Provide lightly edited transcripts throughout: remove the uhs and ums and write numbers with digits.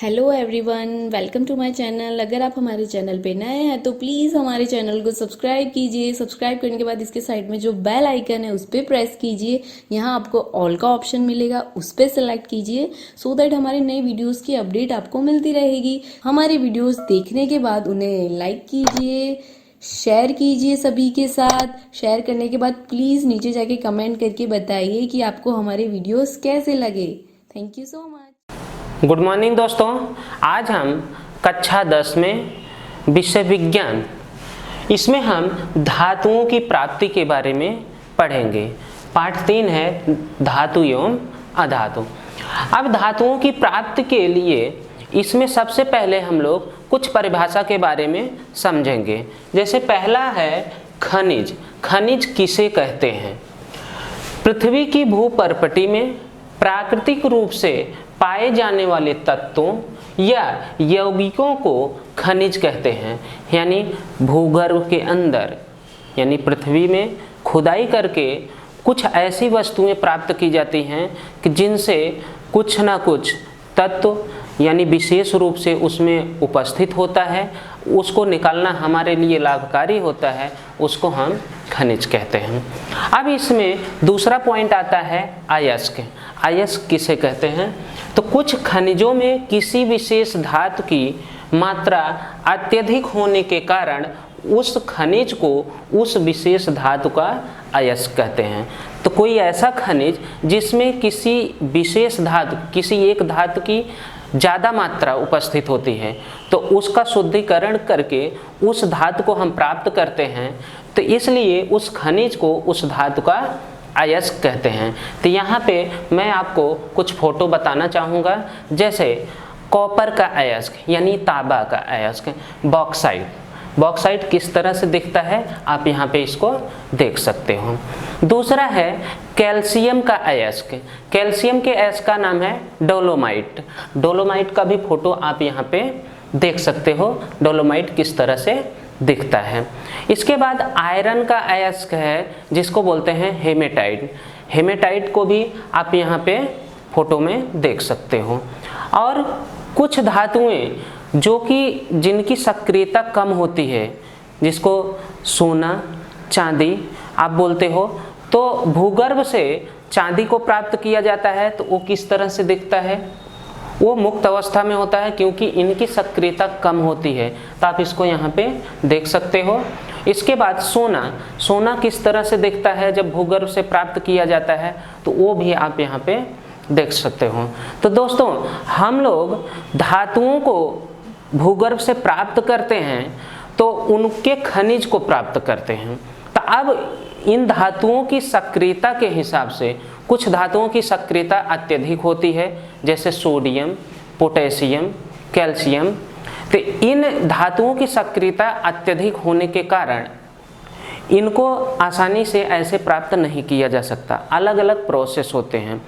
Hello everyone, welcome to my channel. अगर आप हमारे चैनल पे नए हैं तो प्लीज़ हमारे चैनल को सब्सक्राइब कीजिए। सब्सक्राइब करने के बाद इसके साइड में जो बेल आइकन है उस पर प्रेस कीजिए। यहाँ आपको ऑल का ऑप्शन मिलेगा, उस पर सेलेक्ट कीजिए सो दैट हमारे नए वीडियोस की अपडेट आपको मिलती रहेगी। हमारे वीडियोस देखने के बाद उन्हें लाइक कीजिए, शेयर कीजिए सभी के साथ। शेयर करने के बाद प्लीज़ नीचे जाके कमेंट करके बताइए कि आपको हमारे वीडियोस कैसे लगे। Thank you so much. Good morning दोस्तों, आज हम कक्षा 10 में विषय विज्ञान, इसमें हम धातुओं की प्राप्ति के बारे में पढ़ेंगे। पाठ 3 है धातु एवं अधातु। अब धातुओं की प्राप्ति के लिए इसमें सबसे पहले हम लोग कुछ परिभाषा के बारे में समझेंगे। जैसे पहला है खनिज। खनिज किसे कहते हैं? पृथ्वी की भूपर्पटी में प्राकृतिक रूप से पाए जाने वाले तत्वों या यौगिकों को खनिज कहते हैं। यानी भूगर्भ के अंदर यानी पृथ्वी में खुदाई करके कुछ ऐसी वस्तुएं प्राप्त की जाती हैं कि जिनसे कुछ ना कुछ तत्व यानी विशेष रूप से उसमें उपस्थित होता है, उसको निकालना हमारे लिए लाभकारी होता है, उसको हम खनिज कहते हैं। अब इसमें दूसरा पॉइंट आता है अयस्क। अयस्क किसे कहते हैं? तो कुछ खनिजों में किसी विशेष धातु की मात्रा अत्यधिक होने के कारण उस खनिज को उस विशेष धातु का अयस्क कहते हैं। तो कोई ऐसा खनिज जिसमें किसी विशेष धातु, किसी एक धातु की ज़्यादा मात्रा उपस्थित होती है, तो उसका शुद्धिकरण करके उस धातु को हम प्राप्त करते हैं, तो इसलिए उस खनिज को उस धातु का अयस्क कहते हैं। तो यहाँ पे मैं आपको कुछ फोटो बताना चाहूँगा। जैसे कॉपर का अयस्क यानी तांबा का अयस्क, बॉक्साइट। बॉक्साइट किस तरह से दिखता है आप यहाँ पे इसको देख सकते हो। दूसरा है कैल्शियम का अयस्क। कैल्शियम के अयस्क का नाम है डोलोमाइट। डोलोमाइट का भी फोटो आप यहाँ पे देख सकते हो, डोलोमाइट किस तरह से दिखता है। इसके बाद आयरन का अयस्क है जिसको बोलते हैं हेमेटाइट। हेमेटाइट को भी आप यहाँ पे फोटो में देख सकते हो। और कुछ धातुएं जो कि जिनकी सक्रियता कम होती है, जिसको सोना चांदी आप बोलते हो, तो भूगर्भ से चांदी को प्राप्त किया जाता है, तो वो किस तरह से दिखता है? वो मुक्त अवस्था में होता है क्योंकि इनकी सक्रियता कम होती है, तो आप इसको यहाँ पे देख सकते हो। इसके बाद सोना। सोना किस तरह से दिखता है जब भूगर्भ से प्राप्त किया जाता है, तो वो भी आप यहाँ पे देख सकते हो। तो दोस्तों, हम लोग धातुओं को भूगर्भ से प्राप्त करते हैं तो उनके खनिज को प्राप्त करते हैं। तो अब इन धातुओं की सक्रियता के हिसाब से कुछ धातुओं की सक्रियता अत्यधिक होती है, जैसे सोडियम, पोटेशियम, कैल्शियम। तो इन धातुओं की सक्रियता अत्यधिक होने के कारण इनको आसानी से ऐसे प्राप्त नहीं किया जा सकता। अलग अलग प्रोसेस होते हैं।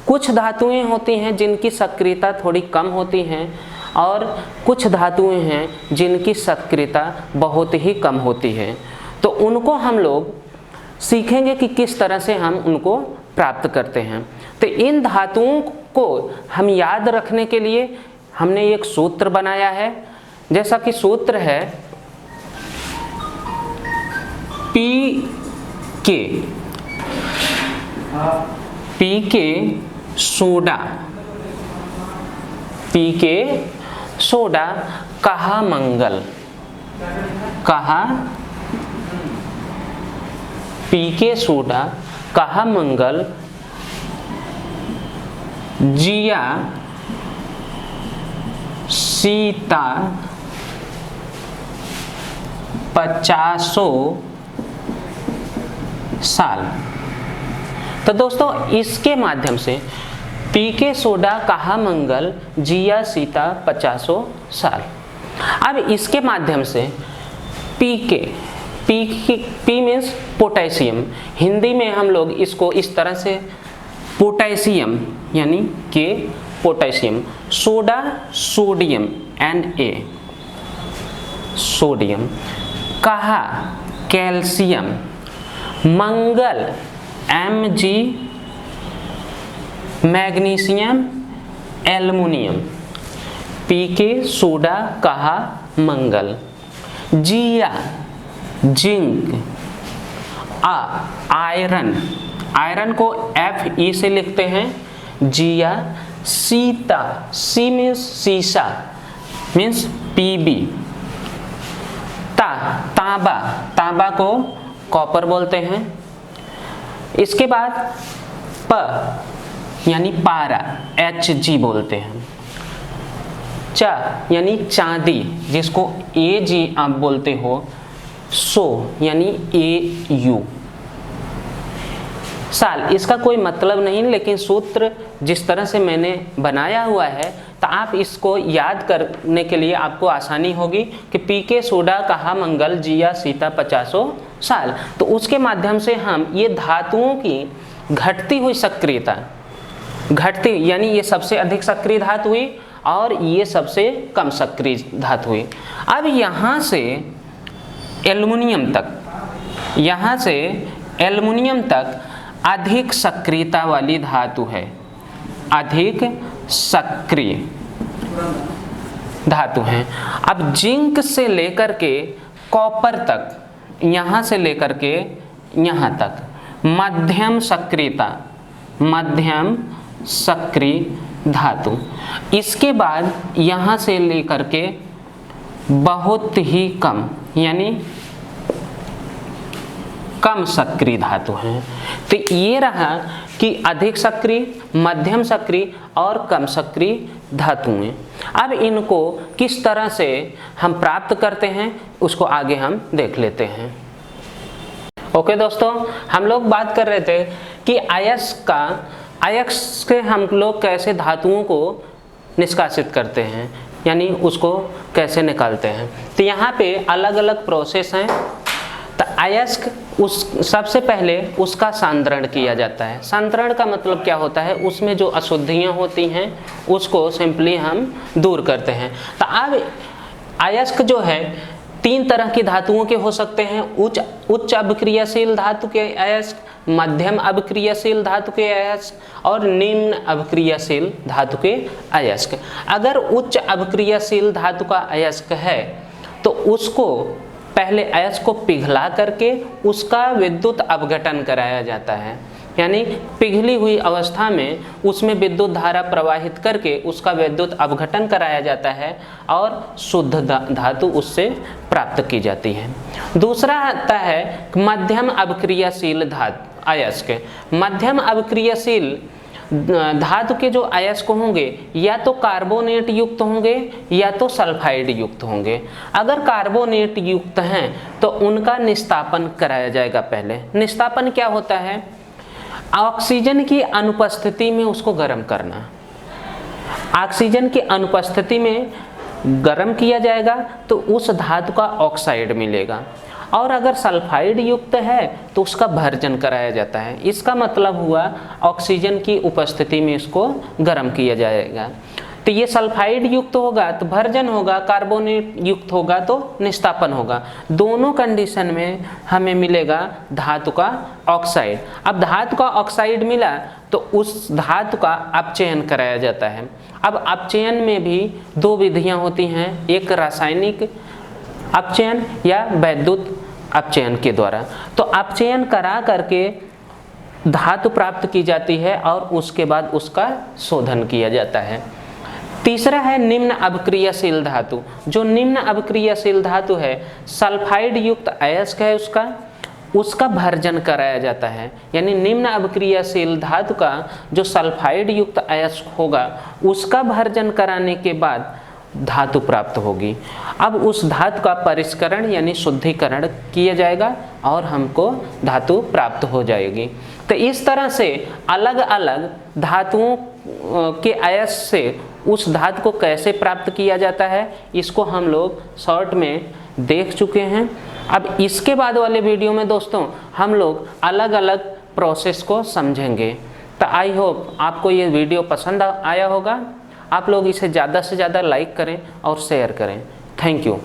कुछ धातुएं होती हैं जिनकी सक्रियता थोड़ी कम होती हैं, और कुछ धातुएं हैं जिनकी सक्रियता बहुत ही कम होती है। तो उनको हम लोग सीखेंगे कि किस तरह से हम उनको प्राप्त करते हैं। तो इन धातुओं को हम याद रखने के लिए हमने एक सूत्र बनाया है। जैसा कि सूत्र है पी के सोडा। पी के सोडा कहा मंगल। कहा पी के सोडा कहा मंगल, जिया सीता 50 साल। तो दोस्तों, इसके माध्यम से पी के सोडा कहा मंगल, जिया सीता 50 साल। अब इसके माध्यम से पी मीन्स पोटेशियम। हिंदी में हम लोग इसको इस तरह से पोटेशियम यानी के potassium, soda sodium Na, sodium, कहा कैल्शियम, मंगल Mg, मैग्नीशियम, एल्युमिनियम। पी के सोडा कहा मंगल। जिया जिंक, आयरन, आयरन को Fe से लिखते हैं जिया। सीता, सी मीन्स सीसा मीन्स Pb। तांबा, तांबा को कॉपर बोलते हैं। इसके बाद प यानी पारा, Hg बोलते हैं। चा यानी चांदी, जिसको Ag आप बोलते हो। सो यानी Au। साल, इसका कोई मतलब नहीं, लेकिन सूत्र जिस तरह से मैंने बनाया हुआ है तो आप इसको याद करने के लिए आपको आसानी होगी कि पी के सोडा कहा मंगल, जिया सीता 50 साल। तो उसके माध्यम से हम ये धातुओं की घटती हुई सक्रियता, घटती यानी ये सबसे अधिक सक्रिय धातु हुई और ये सबसे कम सक्रिय धातु हुई। अब यहाँ से एल्युमिनियम तक, यहाँ से एल्युमिनियम तक अधिक सक्रियता वाली धातु है, अधिक सक्रिय धातु है। अब जिंक से लेकर के कॉपर तक, यहाँ से लेकर के यहाँ तक मध्यम सक्रियता, मध्यम सक्रिय धातु। इसके बाद यहाँ से लेकर के बहुत ही कम यानी कम सक्रिय धातु हैं। तो ये रहा कि अधिक सक्रिय, मध्यम सक्रिय और कम सक्रिय धातुएं। अब इनको किस तरह से हम प्राप्त करते हैं उसको आगे हम देख लेते हैं। ओके दोस्तों, हम लोग बात कर रहे थे कि अयस्क से हम लोग कैसे धातुओं को निष्कासित करते हैं, यानी उसको कैसे निकालते हैं। तो यहाँ पे अलग अलग प्रोसेस हैं। तो अयस्क सबसे पहले उसका सांद्रण किया जाता है। सांद्रण का मतलब क्या होता है, उसमें जो अशुद्धियाँ होती हैं उसको सिंपली हम दूर करते हैं। तो अब अयस्क जो है 3 तरह की धातुओं के हो सकते हैं। उच्च अभिक्रियाशील धातु के अयस्क, मध्यम अभिक्रियाशील धातु के अयस्क और निम्न अभिक्रियाशील धातु के अयस्क। अगर उच्च अभिक्रियाशील धातु का अयस्क है तो उसको पहले अयस्क को पिघला करके उसका विद्युत अपघटन कराया जाता है, यानी पिघली हुई अवस्था में उसमें विद्युत धारा प्रवाहित करके उसका विद्युत अपघटन कराया जाता है और शुद्ध धातु उससे प्राप्त की जाती है। दूसरा आता है मध्यम अभिक्रियाशील अयस्क। मध्यम अभिक्रियाशील धातु के जो अयस्क होंगे या तो कार्बोनेट युक्त होंगे या तो सल्फाइड युक्त होंगे। अगर कार्बोनेट युक्त हैं तो उनका निस्तापन कराया जाएगा। पहले निस्तापन क्या होता है, ऑक्सीजन की अनुपस्थिति में उसको गर्म करना। ऑक्सीजन की अनुपस्थिति में गर्म किया जाएगा तो उस धातु का ऑक्साइड मिलेगा, और अगर सल्फाइड युक्त है तो उसका भर्जन कराया जाता है। इसका मतलब हुआ ऑक्सीजन की उपस्थिति में इसको गर्म किया जाएगा। तो ये सल्फाइड युक्त होगा तो भर्जन होगा, कार्बोनेट युक्त होगा तो निस्तापन होगा। दोनों कंडीशन में हमें मिलेगा धातु का ऑक्साइड। अब धातु का ऑक्साइड मिला तो उस धातु का अपचयन कराया जाता है। अब अपचयन में भी 2 विधियां होती हैं, एक रासायनिक अपचयन या वैद्युत अपचयन के द्वारा। तो अपचयन करा करके धातु प्राप्त की जाती है और उसके बाद उसका शोधन किया जाता है। तीसरा है निम्न अभिक्रियाशील धातु। जो निम्न अभिक्रियाशील धातु है, सल्फाइड युक्त अयस्क है उसका भर्जन कराया जाता है। यानी निम्न अभिक्रियाशील धातु का जो सल्फाइड युक्त अयस्क होगा उसका भर्जन कराने के बाद धातु प्राप्त होगी। अब उस धातु का परिष्करण यानी शुद्धिकरण किया जाएगा और हमको धातु प्राप्त हो जाएगी। तो इस तरह से अलग अलग धातुओं के अयस्क से उस धातु को कैसे प्राप्त किया जाता है इसको हम लोग शॉर्ट में देख चुके हैं। अब इसके बाद वाले वीडियो में दोस्तों हम लोग अलग अलग प्रोसेस को समझेंगे। तो आई होप आपको ये वीडियो पसंद आया होगा। आप लोग इसे ज़्यादा से ज़्यादा लाइक करें और शेयर करें। Thank you.